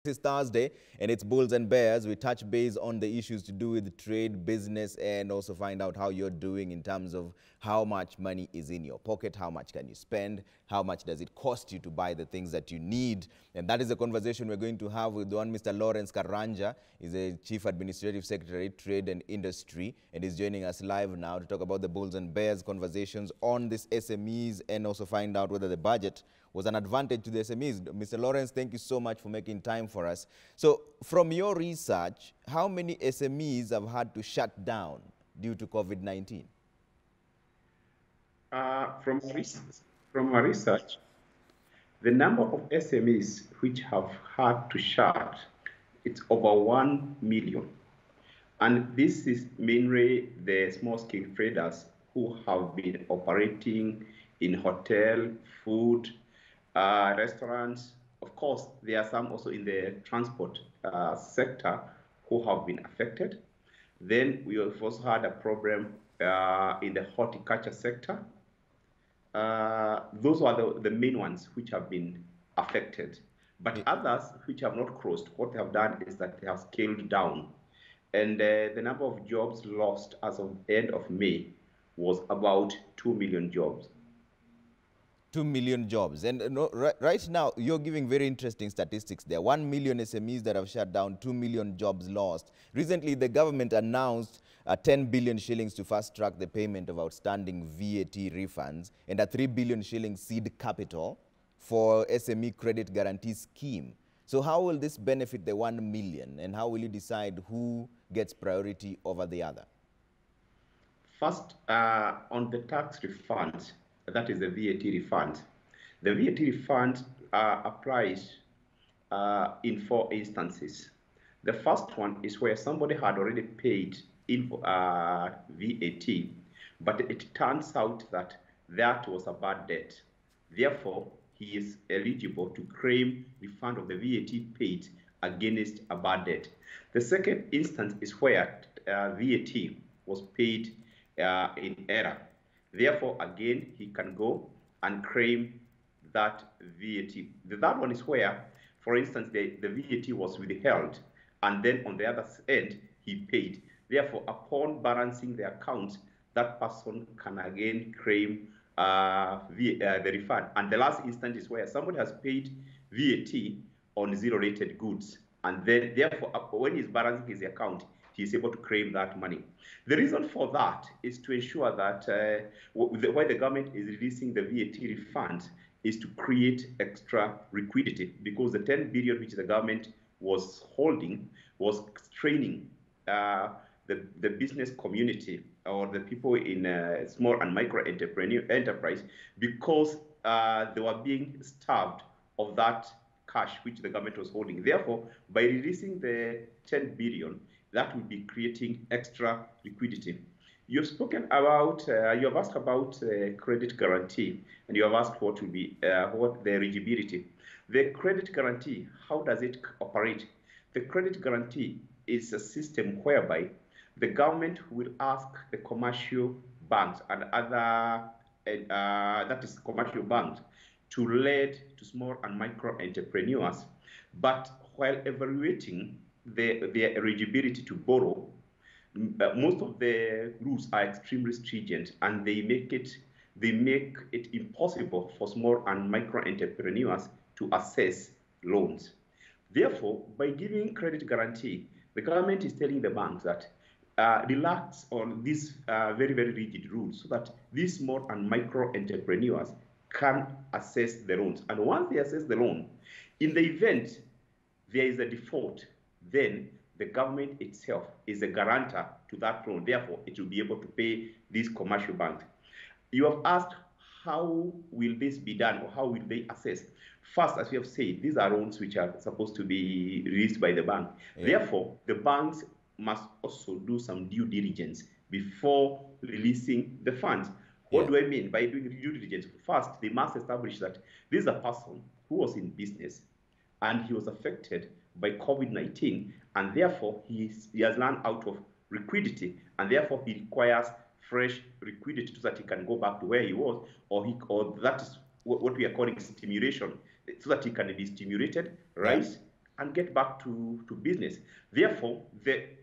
It's Thursday and it's Bulls and Bears. We touch base on the issues to do with trade, business, and also find out how you're doing in terms of how much money is in your pocket, how much can you spend, how much does it cost you to buy the things that you need. And that is the conversation we're going to have with one Mr. Lawrence Karanja. He's a Chief Administrative Secretary, Trade and Industry, and he's joining us live now to talk about the Bulls and Bears conversations on this SMEs and also find out whether the budget was an advantage to the SMEs. Mr. Lawrence, thank you so much for making time for us. So from your research, how many SMEs have had to shut down due to COVID-19? From our research, the number of SMEs which have had to shut, it's over 1 million. And this is mainly the small-scale traders who have been operating in hotel, food, restaurants. Of course, there are some also in the transport sector who have been affected. Then we have also had a problem in the horticulture sector. Those are the main ones which have been affected. But others which have not crossed, what they have done is that they have scaled down. And the number of jobs lost as of end of May was about 2 million jobs. 2 million jobs. And right now, you're giving very interesting statistics there. 1 million SMEs that have shut down, 2 million jobs lost. Recently, the government announced 10 billion shillings to fast-track the payment of outstanding VAT refunds and a 3 billion shilling seed capital for SME credit guarantee scheme. So how will this benefit the 1 million, and how will you decide who gets priority over the other? First, on the tax refund, that is the VAT refund. The VAT refund applies in 4 instances. The first one is where somebody had already paid in VAT, but it turns out that that was a bad debt. Therefore, he is eligible to claim refund of the VAT paid against a bad debt. The second instance is where VAT was paid in error. Therefore, again, he can go and claim that VAT. The third one is where, for instance, the VAT was withheld, and then on the other end, he paid. Therefore, upon balancing the accounts, that person can again claim the refund. And the last instance is where somebody has paid VAT on zero-rated goods, and then, therefore, when he's balancing his account, he is able to claim that money. The reason for that is to ensure that why the government is releasing the VAT refund is to create extra liquidity, because the 10 billion which the government was holding was straining the business community or the people in small and micro enterprise, because they were being starved of that cash which the government was holding. Therefore, by releasing the 10 billion, that will be creating extra liquidity. You've spoken about, you have asked about credit guarantee, and you have asked what will be what the eligibility. The credit guarantee, how does it operate? The credit guarantee is a system whereby the government will ask the commercial banks and other, that is commercial banks, to lend to small and micro entrepreneurs, but while evaluating their eligibility to borrow, most of the rules are extremely stringent, and they make it impossible for small and micro entrepreneurs to access loans. Therefore, by giving credit guarantee, the government is telling the banks that relax on these very, very rigid rules so that these small and micro entrepreneurs can access the loans. And once they access the loan, in the event there is a default, then the government itself is a guarantor to that loan. Therefore, it will be able to pay these commercial banks. You have asked, how will this be done, or how will they assess? First, as we have said, these are loans which are supposed to be released by the bank. Yeah. Therefore, the banks must also do some due diligence before releasing the funds. What do I mean by doing due diligence? First, they must establish that this is a person who was in business and he was affected by COVID-19, and therefore he has run out of liquidity, and therefore he requires fresh liquidity so that he can go back to where he was, or that is what we are calling stimulation, so that he can be stimulated, right? and get back to business. Therefore,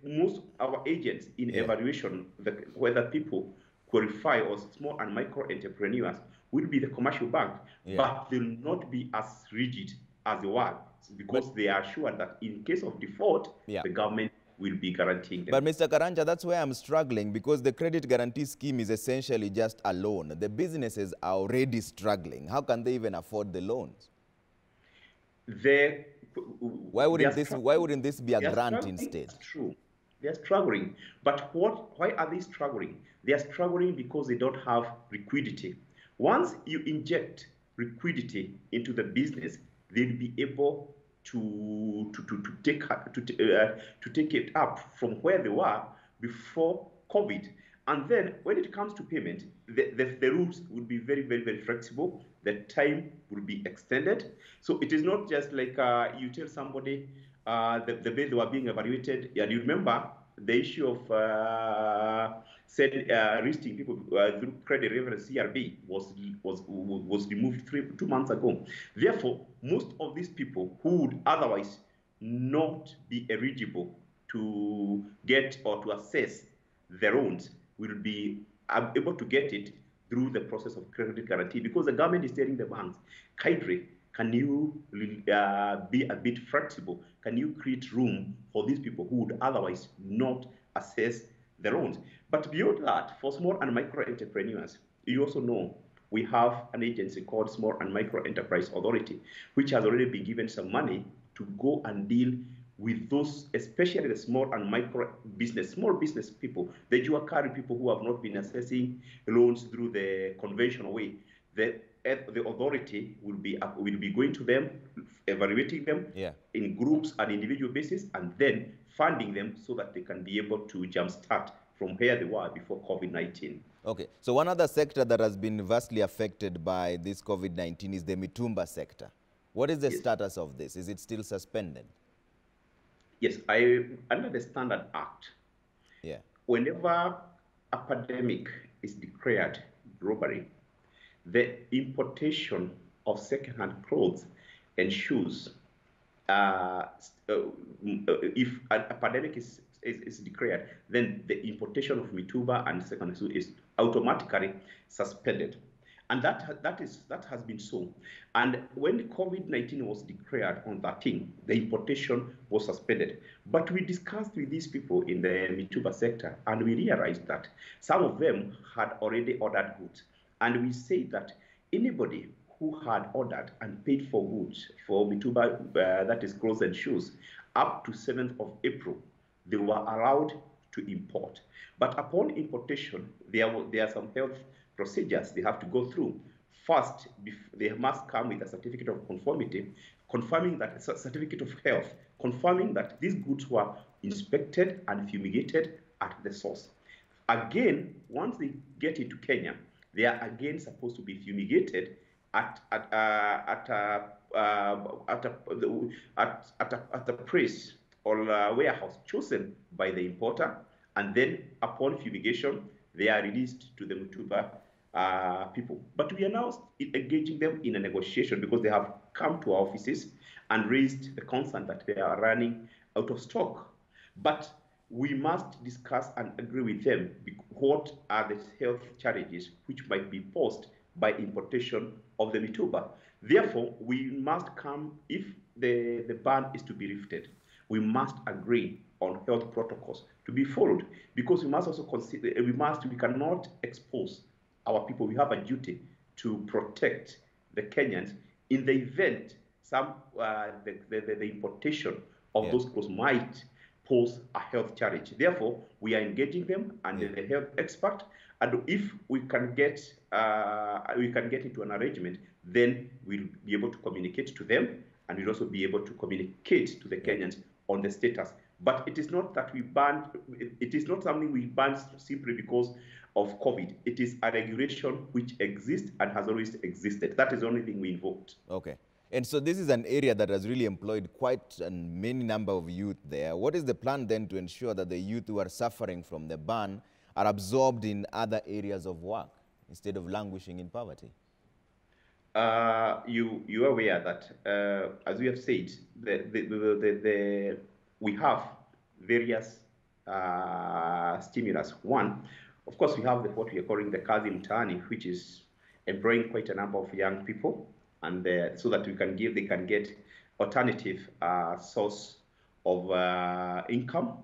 most our agents in evaluation, whether people qualify as small and micro entrepreneurs, will be the commercial bank, but they will not be as rigid as they were, because they are sure that in case of default, the government will be guaranteeing them. But Mr. Karanja, that's where I'm struggling, because the credit guarantee scheme is essentially just a loan. The businesses are already struggling. How can they even afford the loans? Why wouldn't this be a grant instead? That's true. They're struggling. But why are they struggling? They are struggling because they don't have liquidity. Once you inject liquidity into the business, they'll be able to take it up from where they were before COVID. And then when it comes to payment, the rules will be very, very, very flexible. The time will be extended. So it is not just like you tell somebody the way they were being evaluated. And you remember the issue of listing people through credit reference CRB was removed 2 months ago. Therefore, most of these people who would otherwise not be eligible to get or to assess their loans will be able to get it through the process of credit guarantee, because the government is telling the banks, kindly, can you be a bit flexible? Can you create room for these people who would otherwise not assess the loans? But beyond that, for small and micro entrepreneurs, you also know we have an agency called Small and Micro Enterprise Authority, which has already been given some money to go and deal with those, especially the small and micro business, small business people, the dual carry people who have not been assessing loans through the conventional way. The authority will be going to them, evaluating them in groups and individual basis, and then funding them so that they can be able to jumpstart from where they were before COVID-19. Okay, so one other sector that has been vastly affected by this COVID-19 is the Muteba sector. What is the status of this? Is it still suspended? Yes, under the Standard Act, whenever a pandemic is declared globally, the importation of second-hand clothes and shoes, if a pandemic is declared, then the importation of Muteba and second-hand shoes is automatically suspended. And that has been so. And when COVID-19 was declared on 13, the importation was suspended. But we discussed with these people in the Muteba sector, and we realized that some of them had already ordered goods. And we say that anybody who had ordered and paid for goods for Muteba, that is clothes and shoes, up to 7th of April, they were allowed to import. But upon importation, there are some health procedures they have to go through. First, they must come with a certificate of conformity, confirming that certificate of health, confirming that these goods were inspected and fumigated at the source. Again, once they get into Kenya, they are again supposed to be fumigated at a place or warehouse chosen by the importer, and then upon fumigation, they are released to the Muteba people. But we are now engaging them in a negotiation because they have come to our offices and raised the concern that they are running out of stock. But we must discuss and agree with them what are the health challenges which might be posed by importation of the Muteba. Therefore, we must come, if the ban is to be lifted, we must agree on health protocols to be followed, because we must also consider, we cannot expose our people. We have a duty to protect the Kenyans in the event the importation of those clothes might pose a health challenge. Therefore, we are engaging them and the health expert, and if we can get into an arrangement, then we'll be able to communicate to them, and we'll also be able to communicate to the Kenyans on the status. But it is not that we banned, it is not something we banned simply because of COVID. It is a regulation which exists and has always existed. That is the only thing we invoked. Okay. And so this is an area that has really employed quite a many number of youth there. What is the plan then to ensure that the youth who are suffering from the ban are absorbed in other areas of work instead of languishing in poverty? you are aware that, as we have said, we have various stimulus. One, of course, we have what we are calling the kazi mtaani, which is employing quite a number of young people, and so that they can get alternative source of income.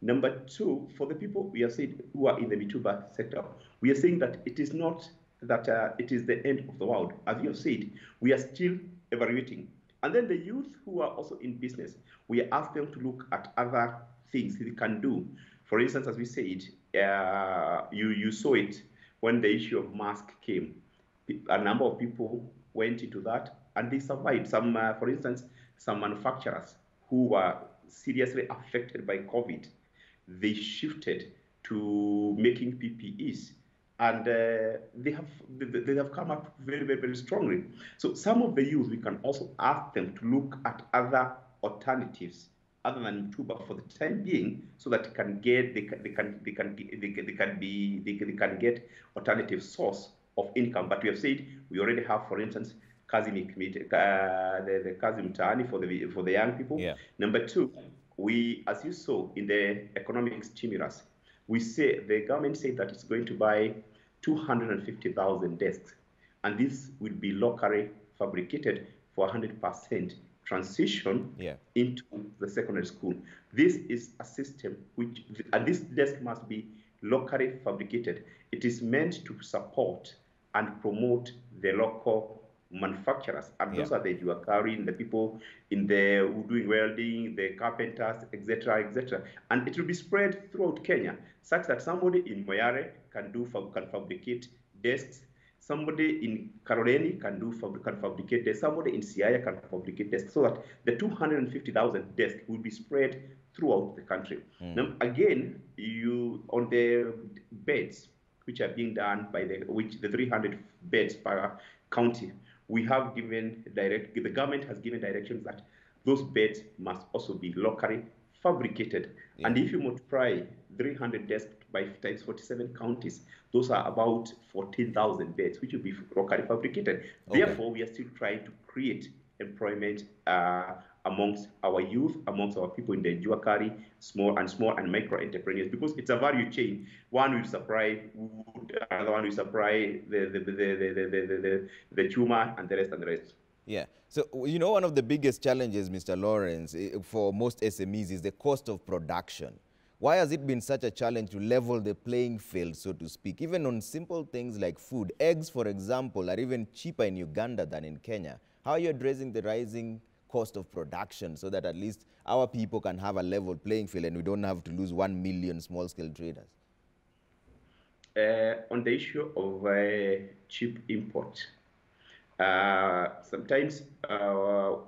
Number two, for the people we have said who are in the Muteba sector, we are saying that it is not that it is the end of the world. As you have said, we are still evaluating. And then the youth who are also in business, we ask them to look at other things they can do. For instance, as we said, you saw it when the issue of mask came. A number of people went into that and they survived. Some, for instance, some manufacturers who were seriously affected by COVID, they shifted to making PPEs, and they have come up very, very, very strongly. So some of the youth, we can also ask them to look at other alternatives other than Muteba for the time being, so that they can get alternative source of income. But we have said we already have, for instance, the kazi mtaani for the young people. Yeah. Number two, we, as you saw in the economic stimulus, we say the government said that it's going to buy 250,000 desks, and this will be locally fabricated for 100% transition into the secondary school. This is a system which, and this desk must be locally fabricated. It is meant to support and promote the local manufacturers, and those are the Juakari, the people in the who doing welding, the carpenters, etc., etc. And it will be spread throughout Kenya, such that somebody in Moyale can fabricate desks, somebody in Karoleni can fabricate desks, somebody in Siaya can fabricate desks, so that the 250,000 desks will be spread throughout the country. Now, again, on the beds which are being done by the 300 beds per county, we have given the government has given directions that those beds must also be locally fabricated. And if you multiply 300 desks by times 47 counties, those are about 14,000 beds, which will be locally fabricated. Therefore, we are still trying to create employment amongst our youth, amongst our people in the Juakari, small and micro entrepreneurs, because it's a value chain. One will supply wood, another one will supply the chuma, and the rest. Yeah. So, you know, one of the biggest challenges, Mr. Lawrence, for most SMEs is the cost of production. Why has it been such a challenge to level the playing field, so to speak? Even on simple things like food. Eggs, for example, are even cheaper in Uganda than in Kenya. How are you addressing the rising cost of production so that at least our people can have a level playing field and we don't have to lose 1 million small-scale traders? On the issue of cheap import, sometimes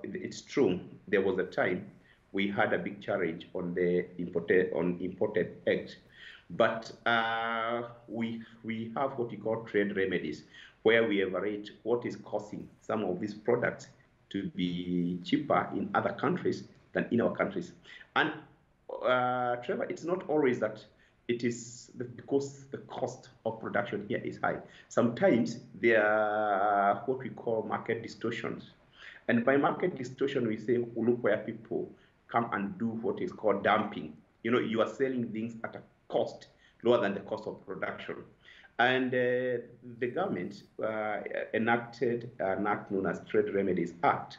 it's true, there was a time we had a big challenge on the imported eggs, but we have what we call trade remedies, where we evaluate what is causing some of these products to be cheaper in other countries than in our countries. And Trevor, it's not always that it is because the cost of production here is high. Sometimes there are what we call market distortions. And by market distortion, we say, look where people come and do what is called dumping. You know, you are selling things at a cost lower than the cost of production. And the government enacted an act known as Trade Remedies Act.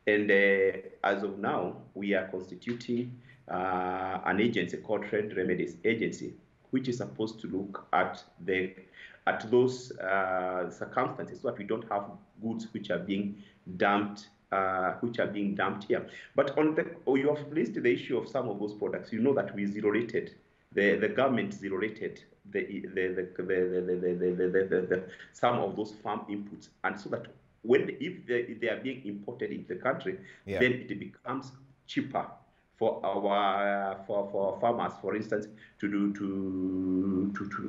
And as of now, we are constituting an agency called Trade Remedies Agency, which is supposed to look at those circumstances so that we don't have goods which are being dumped here. But you have raised the issue of some of those products. You know that we zero-rated, the government zero-rated some of those farm inputs, and so that if they are being imported into the country, then it becomes cheaper for our farmers, for instance, to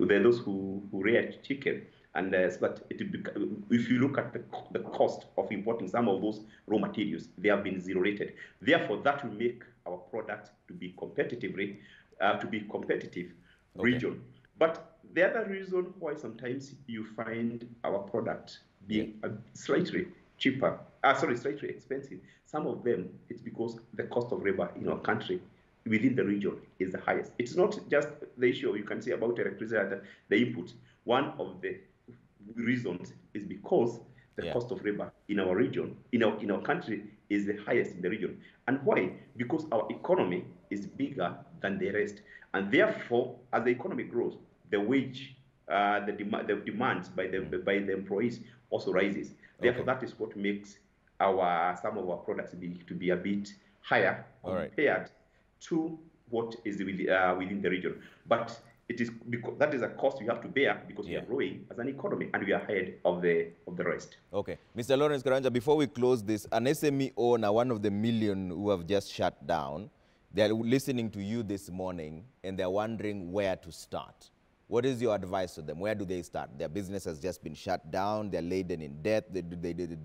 those who rear chicken. And so that if you look at the cost of importing some of those raw materials, they have been zero-rated. Therefore, that will make our product to be competitive region. But the other reason why sometimes you find our product being slightly cheaper, slightly expensive. Some of them, it's because the cost of labor in our country within the region is the highest. It's not just the issue you can say about electricity, the input. One of the reasons is because the cost of labor in our region, in our country, is the highest in the region. And why? Because our economy is bigger than the rest. And therefore, as the economy grows, the wage, the demands by the employees also rises. Therefore, that is what makes some of our products to be a bit higher compared to what is within the region. But it is because that is a cost we have to bear because we are growing as an economy and we are ahead of the rest. Okay. Mr. Lawrence Karanja, before we close this, an SME owner, one of the million who have just shut down, they're listening to you this morning and they're wondering where to start. What is your advice to them? Where do they start? Their business has just been shut down. They're laden in debt. They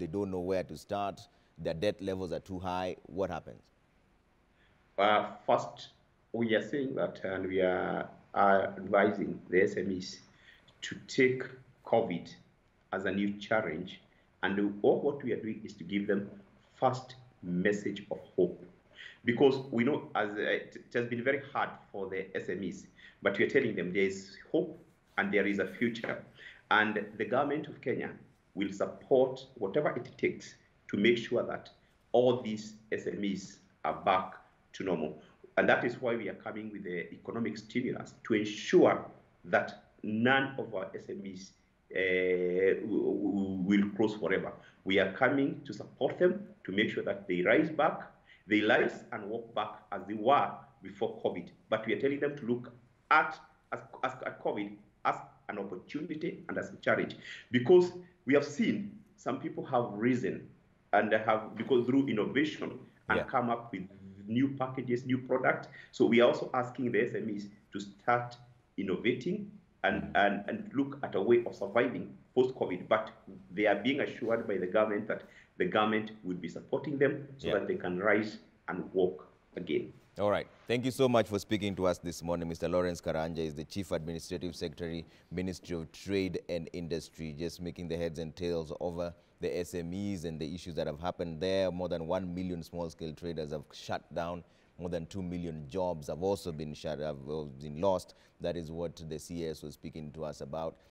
don't know where to start. Their debt levels are too high. What happens? First, we are saying that, and we are advising the SMEs to take COVID as a new challenge. And all what we are doing is to give them first message of hope. Because we know it has been very hard for the SMEs, but we are telling them there is hope and there is a future. And the government of Kenya will support whatever it takes to make sure that all these SMEs are back to normal. And that is why we are coming with the economic stimulus to ensure that none of our SMEs will close forever. We are coming to support them to make sure that they rise and walk back as they were before COVID. But we are telling them to look at COVID as an opportunity and as a challenge, because we have seen some people have risen and because through innovation and come up with new packages, new products. So we are also asking the SMEs to start innovating and look at a way of surviving post-COVID. But they are being assured by the government that the government will be supporting them so that they can rise and walk again. All right. Thank you so much for speaking to us this morning. Mr. Lawrence Karanja is the Chief Administrative Secretary, Ministry of Trade and Industry, just making the heads and tails over the SMEs and the issues that have happened there. More than 1 million small-scale traders have shut down. More than 2 million jobs have also been lost. That is what the CAS was speaking to us about.